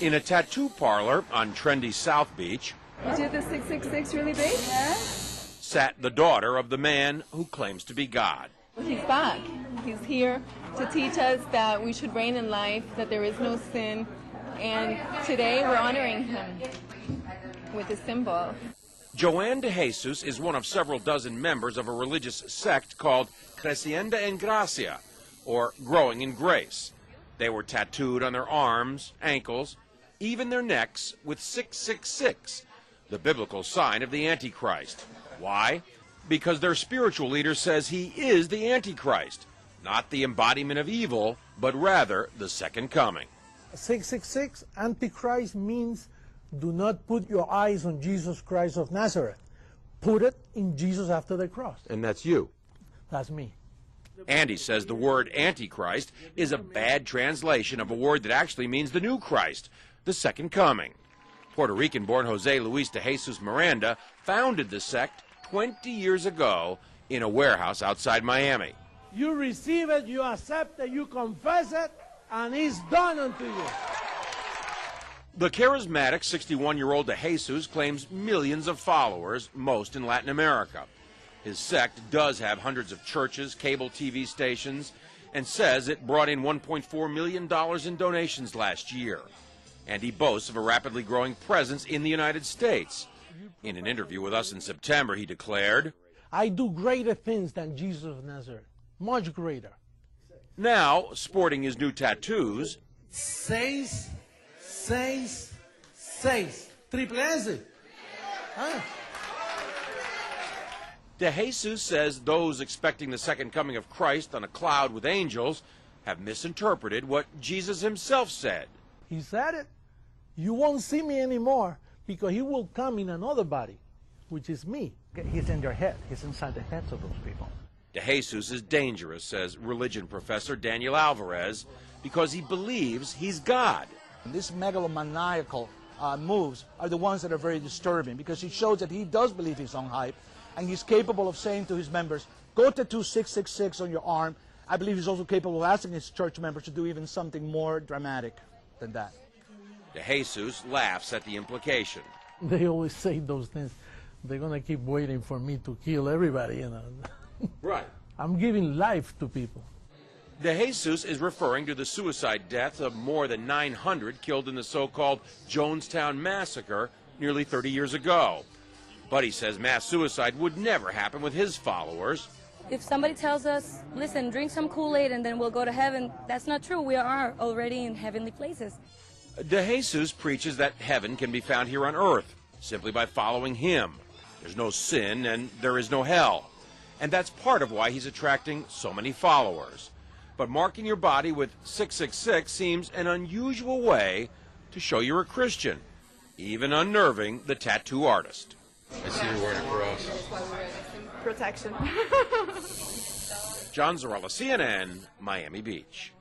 In a tattoo parlor on trendy South Beach, You did the 666 really big? Yeah. sat the daughter of the man who claims to be God. He's back. He's here to teach us that we should reign in life, that there is no sin, and today we're honoring him with a symbol. Joanne de Jesus is one of several dozen members of a religious sect called Creciendo en Gracia, or Growing in Grace. They were tattooed on their arms, ankles, even their necks with 666, the biblical sign of the Antichrist. Why? Because their spiritual leader says he is the Antichrist, not the embodiment of evil, but rather the second coming. 666, Antichrist, means do not put your eyes on Jesus Christ of Nazareth. Put it in Jesus after the cross. And that's you. That's me. Andy says the word Antichrist is a bad translation of a word that actually means the new Christ, the second coming. Puerto Rican-born Jose Luis de Jesus Miranda founded the sect 20 years ago in a warehouse outside Miami. You receive it, you accept it, you confess it, and it's done unto you. The charismatic 61-year-old de Jesus claims millions of followers, most in Latin America. His sect does have hundreds of churches, cable TV stations, and says it brought in $1.4 million in donations last year. And he boasts of a rapidly growing presence in the United States. In an interview with us in September, he declared, I do greater things than Jesus of Nazareth, much greater. Now, sporting his new tattoos, 666, triple S. Huh? de Jesus says those expecting the second coming of Christ on a cloud with angels have misinterpreted what Jesus himself said. He said it. You won't see me anymore because he will come in another body, which is me. He's in their head. He's inside the heads of those people. De Jesus is dangerous, says religion professor Daniel Alvarez, because he believes he's God. These megalomaniacal moves are the ones that are very disturbing because it shows that he does believe his own hype, and he's capable of saying to his members, go tattoo 666 on your arm. I believe he's also capable of asking his church members to do even something more dramatic than that. De Jesus laughs at the implication. They always say those things. They're going to keep waiting for me to kill everybody, you know. Right. I'm giving life to people. De Jesus is referring to the suicide deaths of more than 900 killed in the so-called Jonestown Massacre nearly 30 years ago. But he says mass suicide would never happen with his followers. If somebody tells us, listen, drink some Kool-Aid and then we'll go to heaven, that's not true. We are already in heavenly places. De Jesus preaches that heaven can be found here on earth simply by following him. There's no sin and there is no hell. And that's part of why he's attracting so many followers. But marking your body with 666 seems an unusual way to show you're a Christian, even unnerving the tattoo artist. I see you're wearing a cross. Protection. John Zarella, CNN, Miami Beach.